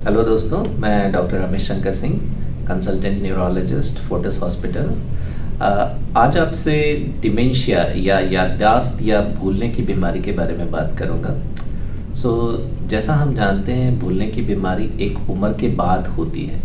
Hello दोस्तों, मैं doctor Ramesh Shankar Singh, consultant neurologist, Fortis hospital. आज आपसे डिमेंशिया या याददाश्त या भूलने की बीमारी के बारे में बात करूंगा। जैसा हम जानते हैं, भूलने की बीमारी एक उम्र के बाद होती है।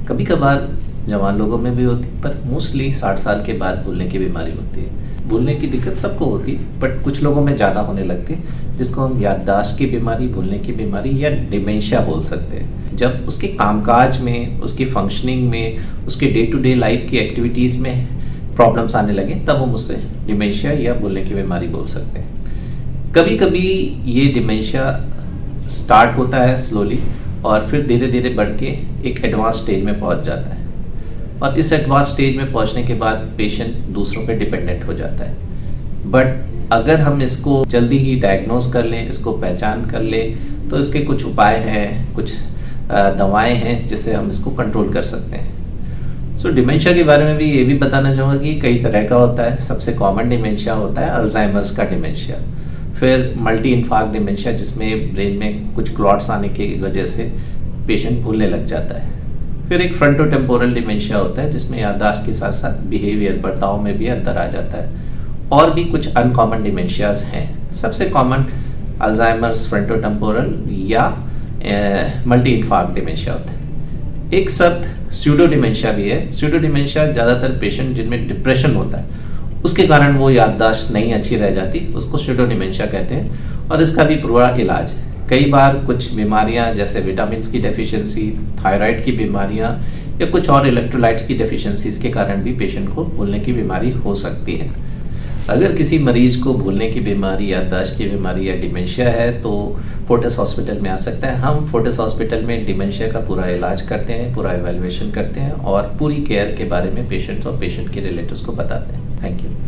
कभी कभार जवान लोगों में भी होती है, पर मोस्टली 60 साल के बाद भूलने की बीमारी होती है। भूलने की दिक्कत सबको होती है, बट कुछ लोगों में ज़्यादा होने लगती है, जिसको हम याददाश्त की बीमारी, भूलने की बीमारी या डिमेंशिया बोल सकते हैं। जब उसके कामकाज में, उसकी फंक्शनिंग में, उसके डे टू डे लाइफ की एक्टिविटीज़ में प्रॉब्लम्स आने लगे, तब हम उससे डिमेंशिया या भूलने की बीमारी बोल सकते हैं। कभी कभी ये डिमेंशिया स्टार्ट होता है स्लोली और फिर धीरे धीरे बढ़ के एक एडवांस स्टेज में पहुंच जाता है, और इस एडवांस स्टेज में पहुंचने के बाद पेशेंट दूसरों पे डिपेंडेंट हो जाता है। बट अगर हम इसको जल्दी ही डायग्नोज कर लें, इसको पहचान कर लें, तो इसके कुछ उपाय हैं, कुछ दवाएं हैं जिससे हम इसको कंट्रोल कर सकते हैं। डिमेंशिया के बारे में भी ये भी बताना चाहूँगा कि कई तरह का होता है। सबसे कॉमन डिमेंशिया होता है अल्जाइमर्स का डिमेंशिया, फिर मल्टी इन्फार्क्ट डिमेंशिया, जिसमें ब्रेन में कुछ क्लॉट्स आने की वजह से पेशेंट भूलने लग जाता है। फिर एक फ्रंटोटेम्पोरल डिमेंशिया होता है, जिसमें याददाश्त के साथ साथ बिहेवियर, बर्ताव में भी अंतर आ जाता है। और भी कुछ अनकॉमन डिमेंशियाज हैं। सबसे कॉमन अल्जाइमर्स, फ्रंटोटेम्पोरल या मल्टी इन्फार्क्ट डिमेंशिया होता है। एक शब्द स्यूडो डिमेंशिया भी है। स्यूडो डिमेंशिया ज़्यादातर पेशेंट जिनमें डिप्रेशन होता है, उसके कारण वो याददाश्त नहीं अच्छी रह जाती, उसको स्यूडो डिमेंशिया कहते हैं। और इसका भी पूरा इलाज है। कई बार कुछ बीमारियां जैसे विटामिन की डेफिशिएंसी, थायराइड की बीमारियां या कुछ और इलेक्ट्रोलाइट्स की डेफिशिएंसीज के कारण भी पेशेंट को भूलने की बीमारी हो सकती है। अगर किसी मरीज को भूलने की बीमारी, याददाश्त की बीमारी या डिमेंशिया है, तो फोर्टिस हॉस्पिटल में आ सकता है। हम फोर्टिस हॉस्पिटल में डिमेंशिया का पूरा इलाज करते हैं, पूरा इवैल्यूएशन करते हैं और पूरी केयर के बारे में पेशेंट्स और पेशेंट के रिलेटिव्स को बताते हैं। Thank you.